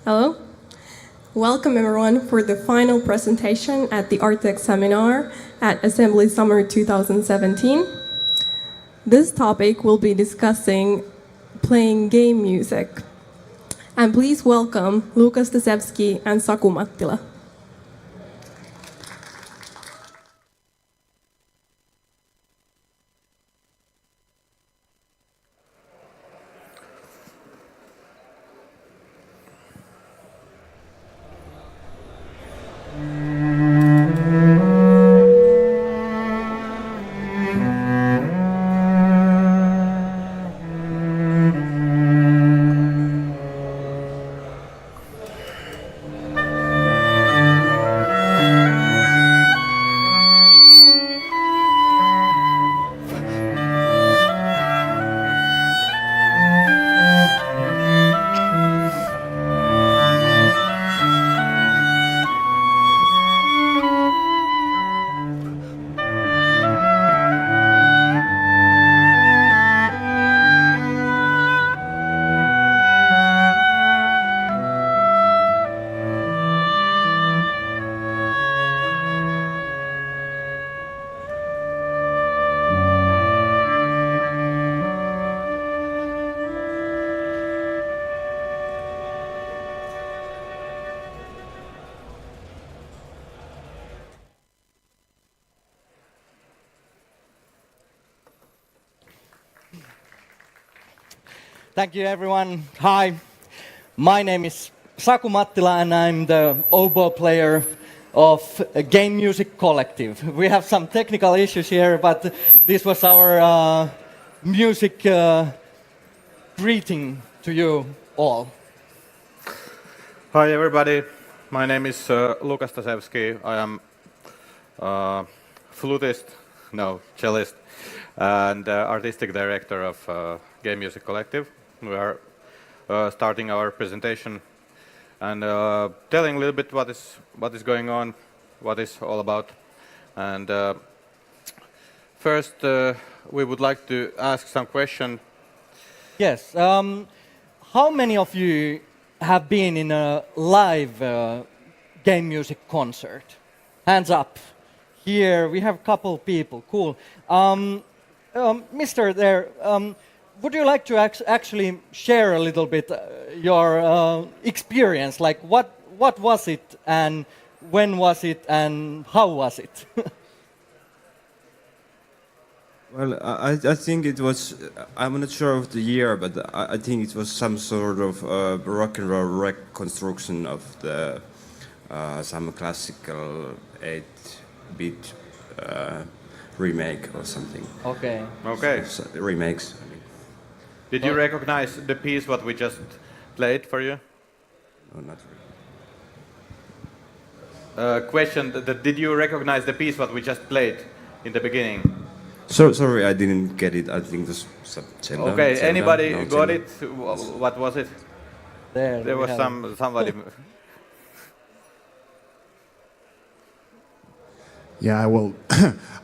Hello. Welcome everyone for the final presentation at the ARTtech seminar at Assembly Summer 2017. This topic will be discussing playing game music. And please welcome Lukas Stasevskij and Saku Mattila. Thank you, everyone. Hi, my name is Saku Mattila, and I'm the oboe player of Game Music Collective. We have some technical issues here, but this was our music greeting to you all. Hi, everybody. My name is Lukas Stasevskij. I am cellist, and artistic director of Game Music Collective. We are starting our presentation and telling a little bit what is going on, what it's all about. And first, we would like to ask some question. Yes. How many of you have been in a live game music concert? Hands up. Here we have a couple people. Cool. Mister there, would you like to actually share a little bit your experience? Like what was it, and when was it, and how was it? Well, I think it was, I'm not sure of the year, but I think it was some sort of rock and roll reconstruction of the some classical 8-bit remake or something. Okay. Okay. So, remakes. I mean. Did you recognize the piece what we just played for you? No, not really. Question: did you recognize the piece what we just played in the beginning? Sorry, I didn't get it. I think it was some cello. Okay. cello, Anybody no, got cello. it? What was it? There was somebody. Yeah, well,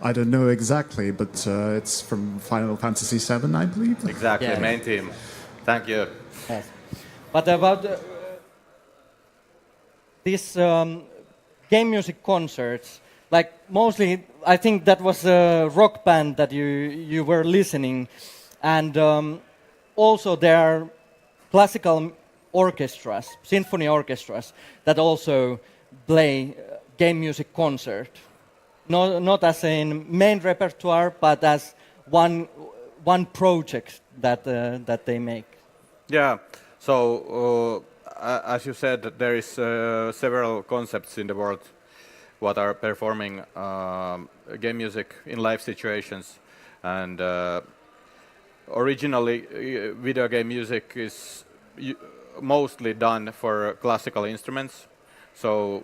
I don't know exactly, but it's from Final Fantasy VII, I believe. Exactly, Yeah. main team. Thank you. Yes. But about these game music concerts, like mostly, I think that was a rock band that you were listening, and also there are classical orchestras, symphony orchestras that also play game music concert. Not as in main repertoire, but as one project that they make. Yeah. So, as you said, there is several concepts in the world what are performing game music in live situations, and originally video game music is mostly done for classical instruments. So,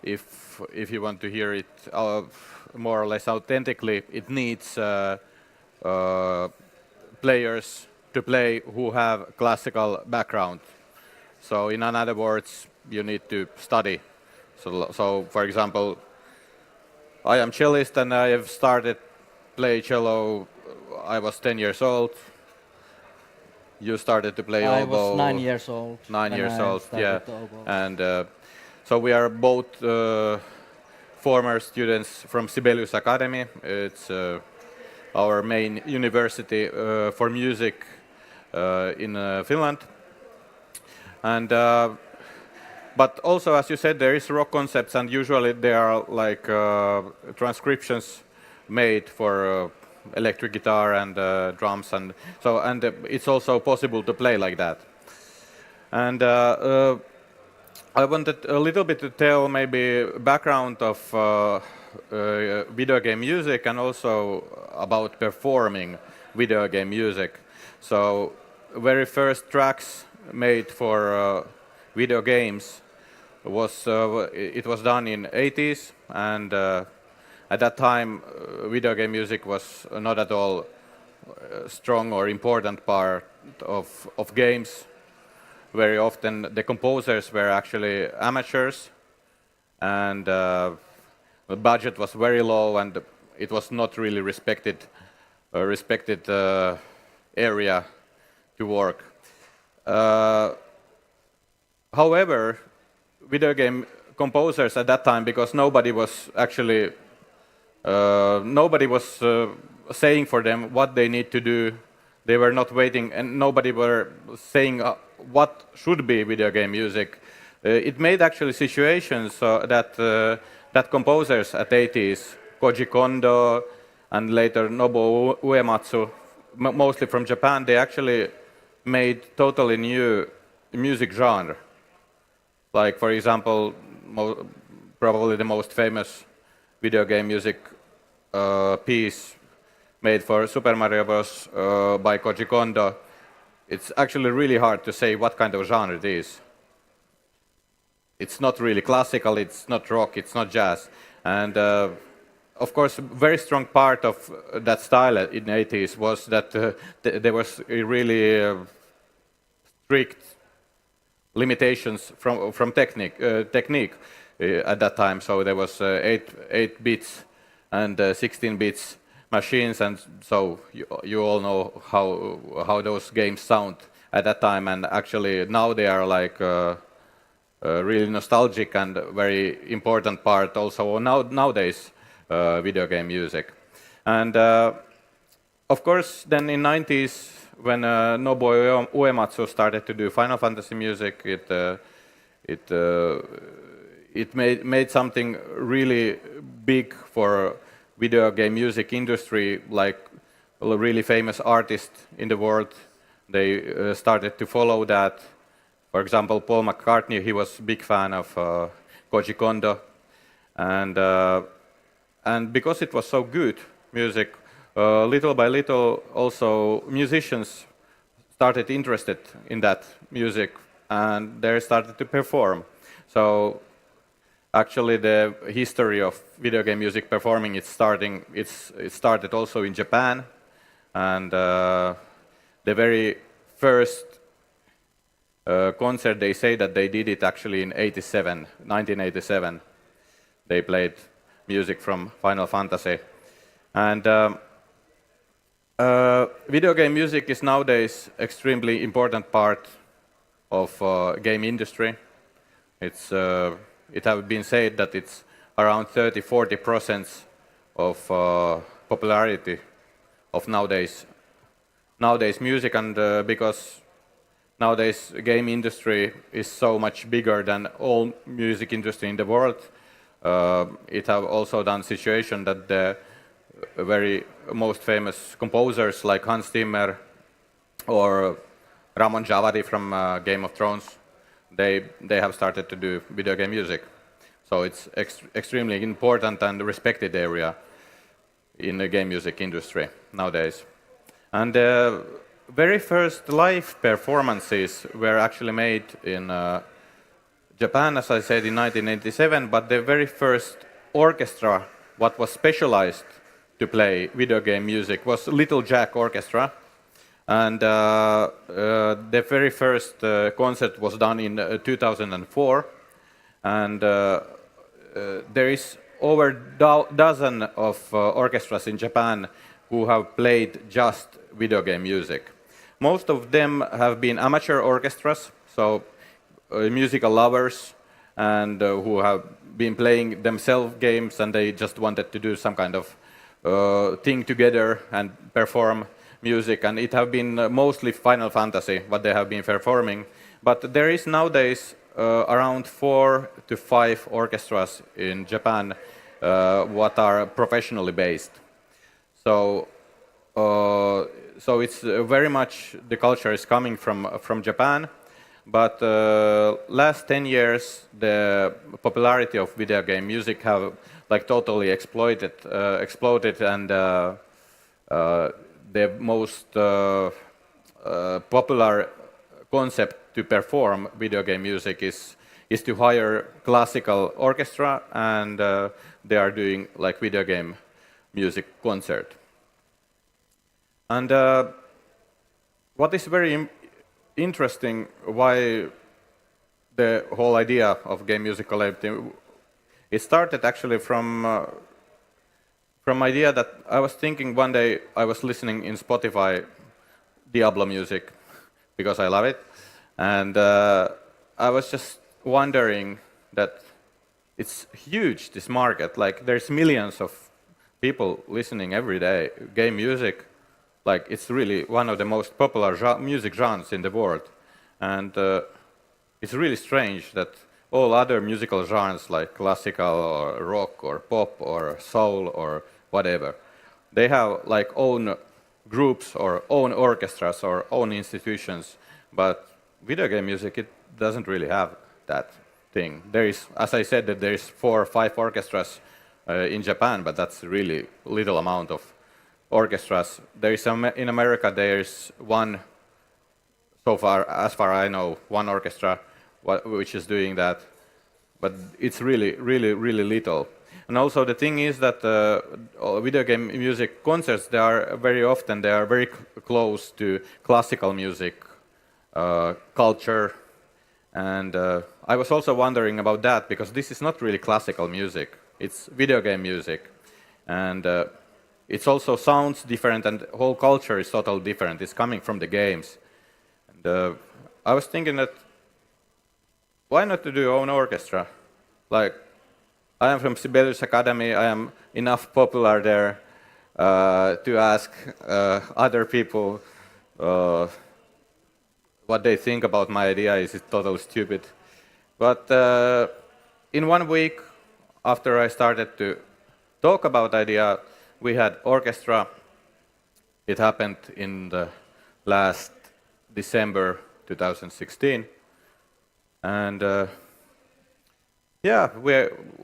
if you want to hear it more or less authentically, it needs players to play who have classical background. So in other words, you need to study. So for example, I am cellist and I have started play cello. I was 10 years old. you started to play I oboe. was 9 years old. 9 when years I old, started yeah. the oboe. And so we are both former students from Sibelius Academy. It's our main university for music in Finland. And but also, as you said, there is rock concepts, and usually there are like transcriptions made for electric guitar and drums, and so it's also possible to play like that. And I wanted a little bit to tell maybe background of video game music and also about performing video game music. So very first tracks made for video games was it was done in 80s, and at that time video game music was not at all strong or important part of games. Very often the composers were actually amateurs, and the budget was very low, and it was not really respected area to work. However, video game composers at that time, because nobody was actually saying for them what they need to do. They were not waiting, and nobody were saying what should be video game music. It made actually situations that composers at 80s, Koji Kondo and later Nobuo Uematsu, mostly from Japan, they actually made totally new music genre. Like, for example, probably the most famous video game music piece made for Super Mario Bros. By Koji Kondo. It's actually really hard to say what kind of genre it is. It's not really classical, it's not rock, it's not jazz. And of course, a very strong part of that style in the 80s was that there was a really strict limitations from technique at that time. So there was 8 bits and 16 bits machines, and so you all know how those games sound at that time. And actually now they are like really nostalgic and very important part also nowadays video game music. And of course, then in 90s, when Nobuo Uematsu started to do Final Fantasy music, it made something really big for video game music industry. Like a really famous artist in the world, they started to follow that. For example, Paul McCartney, he was a big fan of Koji Kondo, and because it was so good music, little by little also musicians started interested in that music, and they started to perform. So actually the history of video game music performing, it started also in Japan, and the very first concert, they say that they did it actually in 1987. They played music from Final Fantasy. And video game music is nowadays extremely important part of game industry. It has been said that it's around 30-40% of popularity of nowadays music, and because nowadays game industry is so much bigger than all music industry in the world, it have also done situation that the very most famous composers like Hans Zimmer or Ramon Javadi from Game of Thrones, they have started to do video game music. So it's extremely important and respected area in the game music industry nowadays. And the very first live performances were actually made in Japan, as I said, in 1987, but the very first orchestra what was specialized to play video game music was Little Jack Orchestra. And the very first concert was done in 2004, and there is over dozen of orchestras in Japan who have played just video game music. most of them have been amateur orchestras, so musical lovers, and who have been playing themselves games, and they just wanted to do some kind of thing together and perform music, and it have been mostly Final Fantasy what they have been performing. But there is nowadays around 4 to 5 orchestras in Japan what are professionally based. So it's very much the culture is coming from Japan. But last 10 years, the popularity of video game music have like totally exploded, and the most popular concept to perform video game music is to hire classical orchestra, and they are doing like video game music concert. And what is very interesting, why the whole idea of game music collective, it started actually from idea that I was thinking one day. I was listening in Spotify Diablo music because I love it, and I was just wondering that it's huge, this market. Like there's millions of people listening every day game music. Like it's really one of the most popular music genres in the world, and it's really strange that all other musical genres like classical or rock or pop or soul or whatever, they have like own groups or own orchestras or own institutions, but video game music, it doesn't really have that thing. There is, as I said, that there is 4 or 5 orchestras in Japan, but that's really little amount of orchestras. There is in America. There is one, so far as far I know, one orchestra which is doing that, but it's really little. And also the thing is that video game music concerts, they are very close to classical music culture, and I was also wondering about that, because this is not really classical music, it's video game music, and it also sounds different, and the whole culture is totally different. It's coming from the games. And I was thinking that why not to do own orchestra? Like, I am from Sibelius Academy, I am enough popular there to ask other people what they think about my idea. Is it totally stupid? But in 1 week after I started to talk about idea, we had orchestra. It happened in the last December 2016, and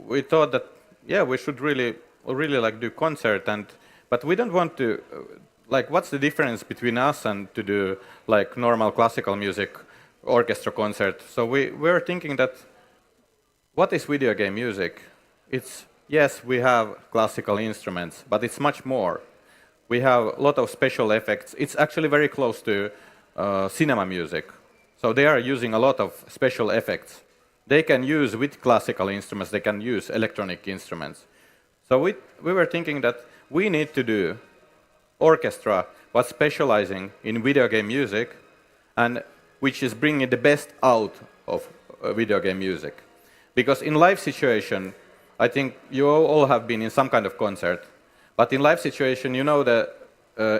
we thought that we should really like do concert, but we don't want to like, what's the difference between us and to do like normal classical music orchestra concert? So we were thinking that what is video game music? It's, yes, we have classical instruments, but it's much more. We have a lot of special effects. It's actually very close to cinema music. So they are using a lot of special effects. They can use with classical instruments, they can use electronic instruments. So we were thinking that we need to do orchestra what's specializing in video game music, and which is bringing the best out of video game music. Because in live situation, I think you all have been in some kind of concert, but in live situation, you know the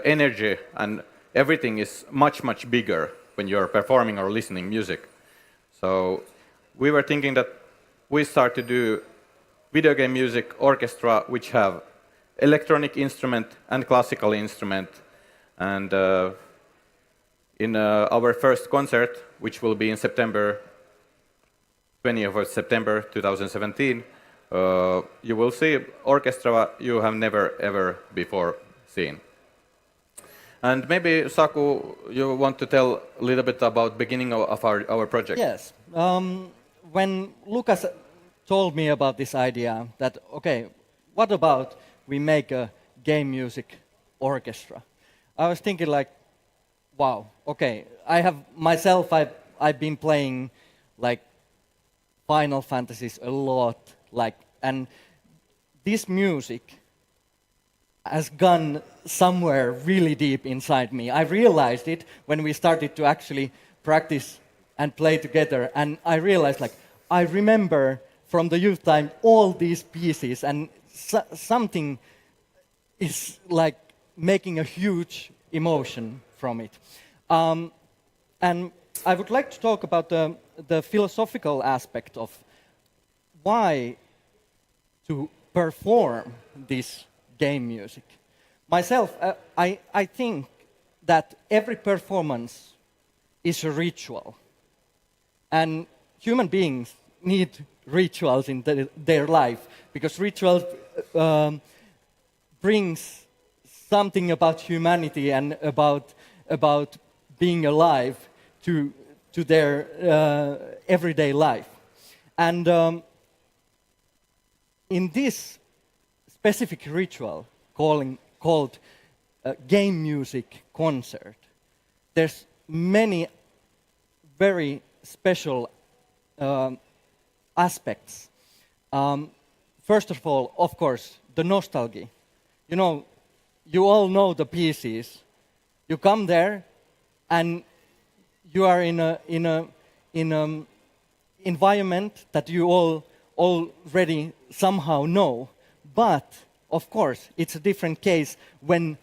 energy and everything is much bigger when you're performing or listening music. So we were thinking that we start to do video game music orchestra which have electronic instrument and classical instrument, and in our first concert, which will be in September, 20th of September 2017, you will see orchestra you have never ever before seen. And maybe, Saku, you want to tell a little bit about beginning of our project? Yes. When Lukas told me about this idea, that, okay, what about we make a game music orchestra? I was thinking like, wow, okay, I've been playing like Final Fantasies a lot, like, and this music, has gone somewhere really deep inside me. I realized it when we started to actually practice and play together, and I realized, like, I remember from the youth time all these pieces, and something is like making a huge emotion from it. And I would like to talk about the philosophical aspect of why to perform this game music. Myself, I think that every performance is a ritual. And human beings need rituals in their life, because rituals brings something about humanity and about being alive to their everyday life. And in this specific ritual called game music concert, there's many very special aspects. First of all, of course, the nostalgia. You know, you all know the pieces. You come there, and you are in a environment that you all already somehow know. But of course, it's a different case when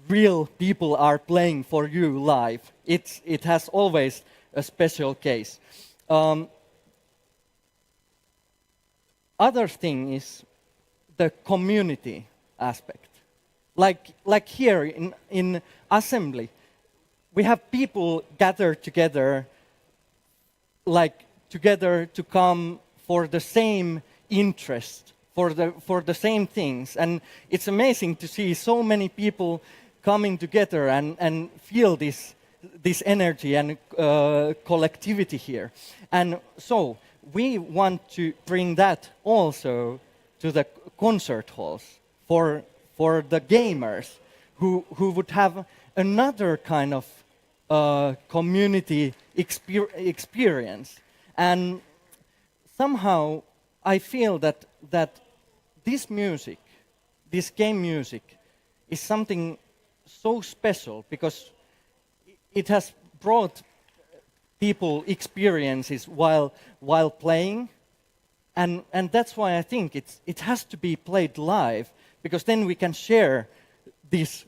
real people are playing for you live. It has always a special case. Other thing is the community aspect. Like here in assembly, we have people gathered together, together to come for the same interest, for the same things. And it's amazing to see so many people coming together and feel this energy and collectivity here. And so we want to bring that also to the concert halls for the gamers who would have another kind of community experience. And somehow I feel that this music, this game music, is something so special because it has brought people experiences while playing, and that's why I think it has to be played live, because then we can share this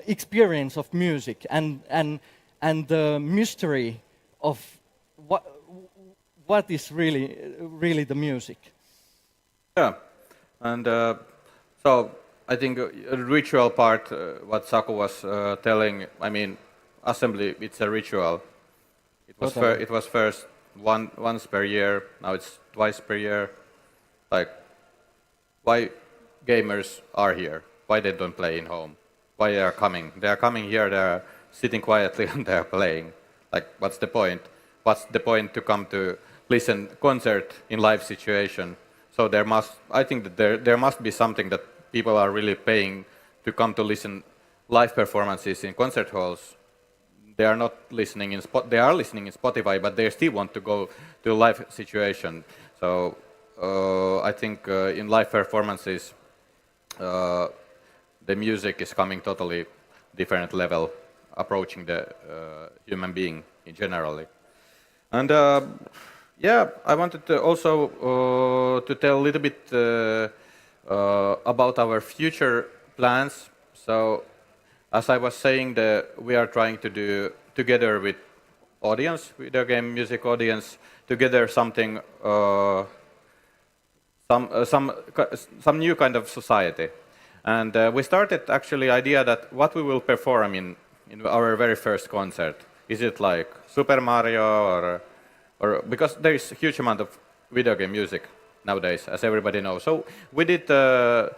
experience of music and the mystery of what is really the music. Yeah, and so I think a ritual part, what Saku was telling, I mean, assembly, it's a ritual. It was first once per year, now it's twice per year. Like, why gamers are here? Why they don't play in home? Why they are coming? They are coming here, they are sitting quietly and they are playing. Like, what's the point? What's the point to come to listen concert in live situation? So I think that there must be something that people are really paying to come to listen live performances in concert halls. They are not listening they are listening in Spotify, but they still want to go to a live situation. So I think in live performances, the music is coming totally different level, approaching the human being in generally. And yeah, I wanted to also to tell a little bit about our future plans. So, as I was saying, we are trying to do together with audience, with the game music audience, together something, some new kind of society. And we started actually idea that what we will perform in our very first concert. Is it like Super Mario or because there is a huge amount of video game music nowadays, as everybody knows. So we did a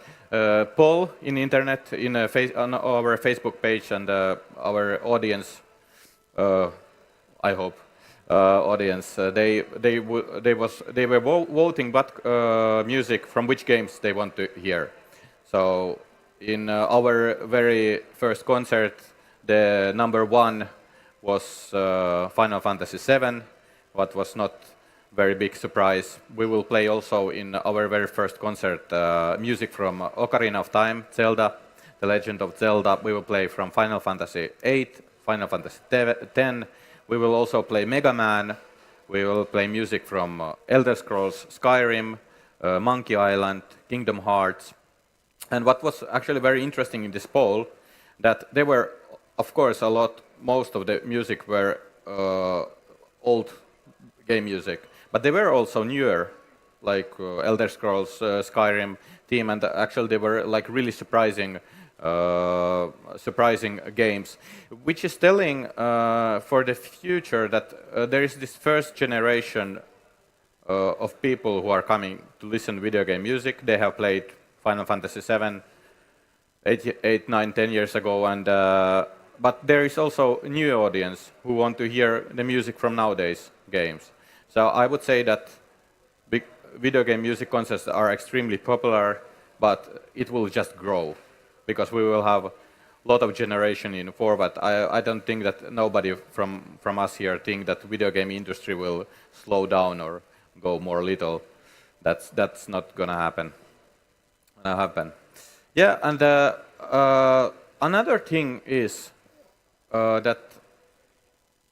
poll in internet on our Facebook page, and our audience, I hope, audience, they were voting what music from which games they want to hear. So in our very first concert, the number one was Final Fantasy VII, what was not very big surprise. We will play also in our very first concert music from Ocarina of Time, Zelda, The Legend of Zelda. We will play from Final Fantasy VIII, Final Fantasy X. We will also play Mega Man. We will play music from Elder Scrolls, Skyrim, Monkey Island, Kingdom Hearts. And what was actually very interesting in this poll, that there were, of course, most of the music were old game music, but there were also newer, like Elder Scrolls, Skyrim theme, and actually they were like really surprising games, which is telling for the future that there is this first generation of people who are coming to listen to video game music. They have played Final Fantasy VII 8, 9, 10 years ago, and but there is also a new audience who want to hear the music from nowadays games. So I would say that video game music concerts are extremely popular, but it will just grow because we will have a lot of generation in forward. I don't think that nobody from us here think that video game industry will slow down or go more little. That's not gonna happen. Yeah, and another thing is that,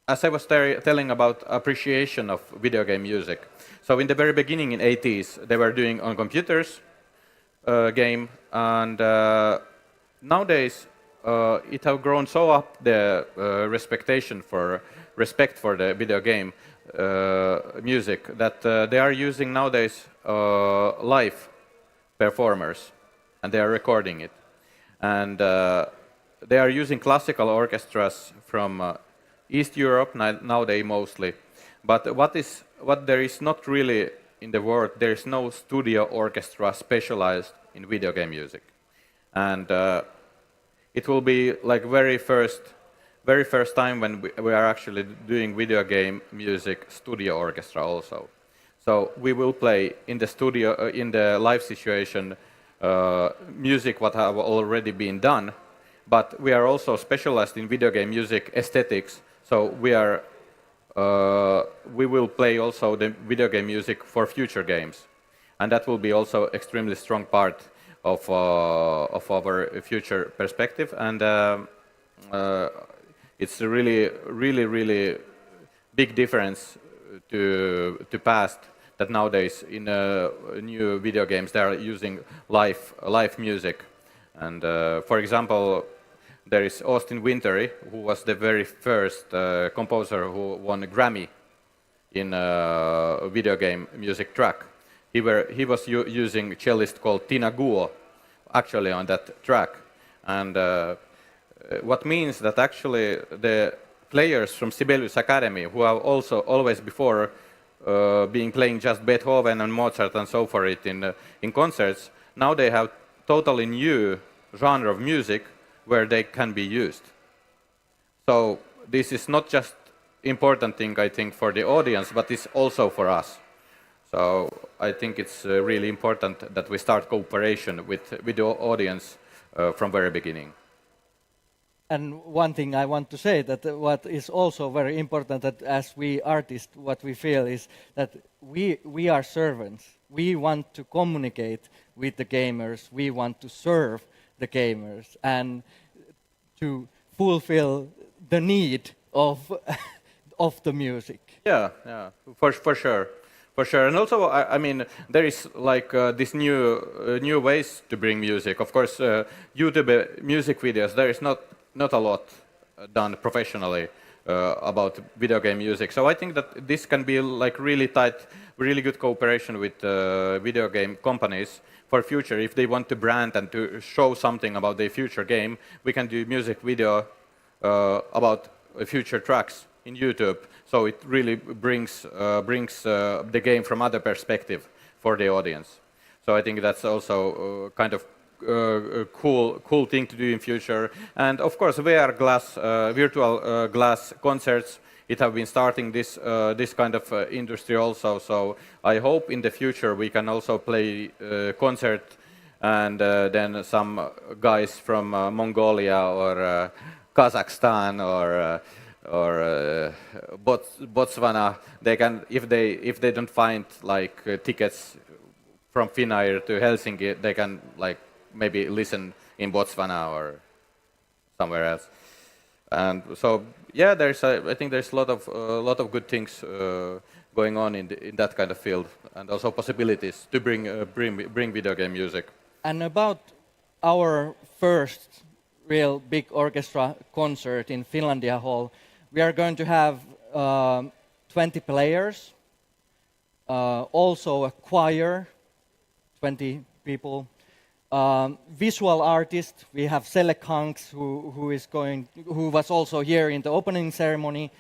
as I was telling about appreciation of video game music. So in the very beginning, in 80s, they were doing on computers game, and nowadays it have grown so up the respect for the video game music that they are using nowadays live performers, and they are recording it, and they are using classical orchestras from East Europe nowadays mostly, but what there is not really in the world, there is no studio orchestra specialized in video game music, and it will be like very first time when we are actually doing video game music studio orchestra also. So we will play in the studio in the live situation music what have already been done, but we are also specialized in video game music aesthetics. So we will play also the video game music for future games, and that will be also extremely strong part of our future perspective. And it's a really big difference to past, that nowadays in new video games they are using live music. And for example, there is Austin Wintory, who was the very first composer who won a Grammy in a video game music track. He was using a cellist called Tina Guo actually on that track. And what means that actually the players from Sibelius Academy, who have also always before been playing just Beethoven and Mozart and so forth in concerts, now they have totally new genre of music where they can be used. So this is not just important thing, I think, for the audience, but it's also for us. So I think it's really important that we start cooperation with the audience from very beginning. And one thing I want to say, that what is also very important, that as we artists, what we feel is that we are servants. We want to communicate with the gamers. We want to serve the gamers and to fulfill the need of the music. Yeah, for sure. For sure, and also, I mean, there is like this new ways to bring music. Of course, YouTube music videos. There is not a lot done professionally about video game music. So I think that this can be like really tight, really good cooperation with video game companies for future. If they want to brand and to show something about their future game, we can do music video about future tracks in YouTube. So it really brings the game from other perspective for the audience. So I think that's also kind of a cool thing to do in future. And of course, virtual glass concerts, it have been starting this kind of industry also. So I hope in the future we can also play concert, and then some guys from Mongolia or Kazakhstan or Botswana, they can, if they don't find like tickets from Finnair to Helsinki, they can like maybe listen in Botswana or somewhere else. And so yeah, I think there's a lot of good things going on in that kind of field, and also possibilities to bring video game music. And about our first real big orchestra concert in Finlandia Hall, we are going to have 20 players, also a choir, 20 people, visual artist. We have Selek Hanks, who was also here in the opening ceremony,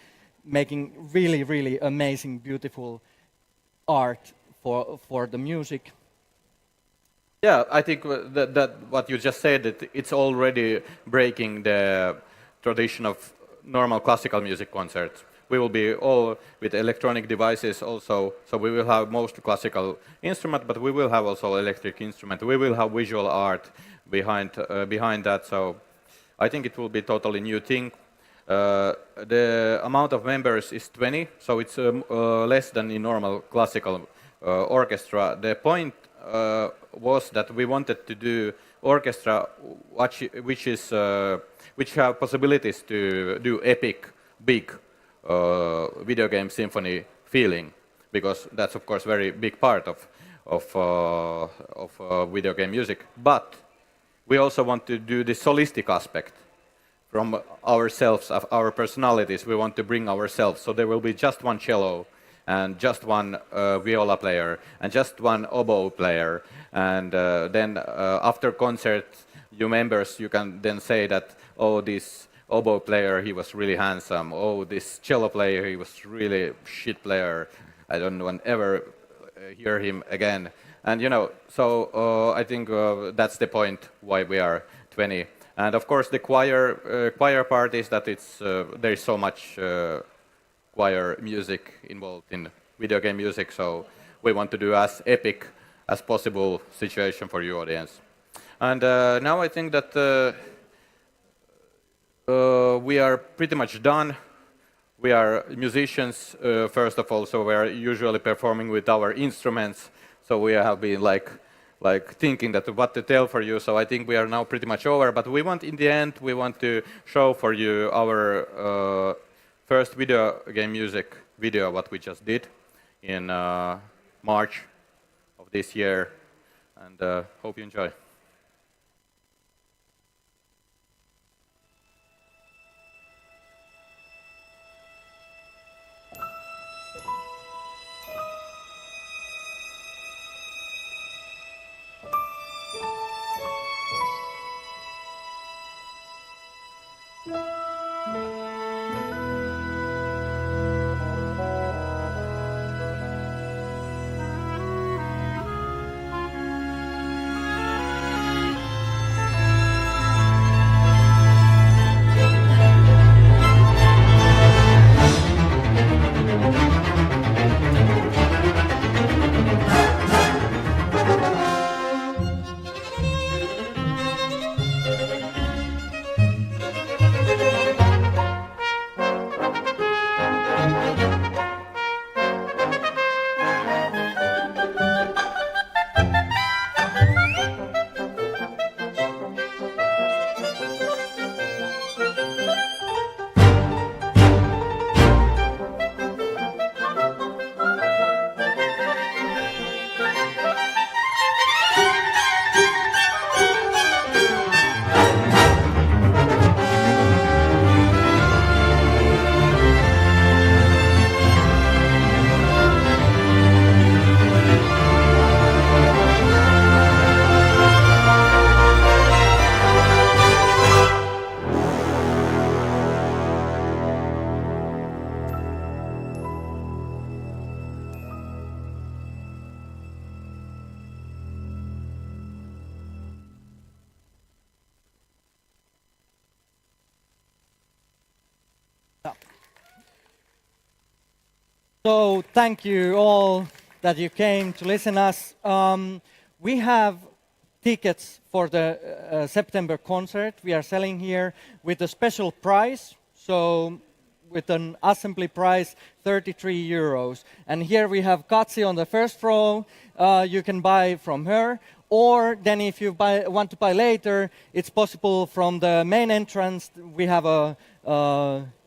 making really amazing, beautiful art for the music. Yeah, I think that what you just said, that it's already breaking the tradition of normal classical music concerts. We will be all with electronic devices also, so we will have mostly classical instrument, but we will have also electric instrument. We will have visual art behind that, so I think it will be totally new thing. The amount of members is 20, so it's less than in normal classical orchestra. The point was that we wanted to do orchestra which have possibilities to do epic, big video game symphony feeling, because that's of course very big part of video game music. But we also want to do the solistic aspect from ourselves, of our personalities. We want to bring ourselves, so there will be just one cello and just one viola player and just one oboe player, and then after concert, you members, you can then say that, oh, this oboe player, he was really handsome, oh, this cello player, he was really shit player, I don't want ever hear him again. And you know, so I think that's the point why we are 20. And of course the choir part is that it's there is so much choir music involved in video game music, so we want to do as epic as possible situation for your audience. And now I think that we are pretty much done. We are musicians, first of all, so we are usually performing with our instruments, so we have been like thinking that what to tell for you, so I think we are now pretty much over, but we want, in the end, we want to show for you our first video game music video, what we just did in March of this year, and hope you enjoy. So thank you all that you came to listen us. We have tickets for the September concert we are selling here with a special price. So with an assembly price 33 euros. And here we have Katsi on the first row. You can buy from her. Or then if you want to buy later, it's possible from the main entrance. We have a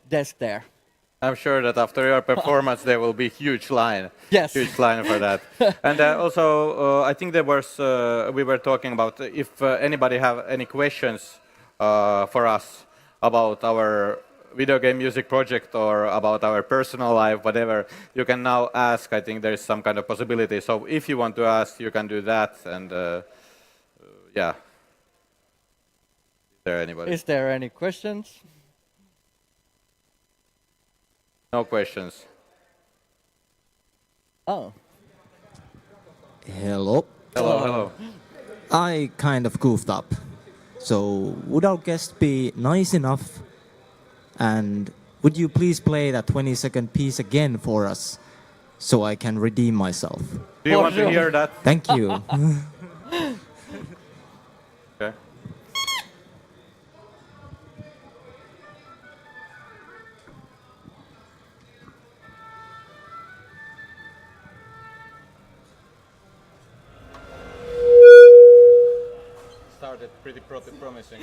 desk there. I'm sure that after your performance there will be huge line. Yes. Huge line for that. And also, I think there was we were talking about if anybody have any questions for us about our video game music project or about our personal life, whatever, you can now ask. I think there is some kind of possibility. So if you want to ask, you can do that. And yeah. Is there anybody? Is there any questions? No questions. Oh. Hello. Hello, hello. I kind of goofed up. So would our guest be nice enough and would you please play that 20-second piece again for us so I can redeem myself? Do you want to hear that? Thank you. Okay. Started pretty promising.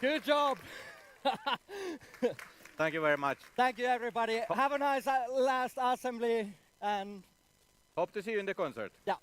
Good job. Thank you very much. Thank you, everybody. Have a nice last assembly and Hope to see you in the concert. yeah.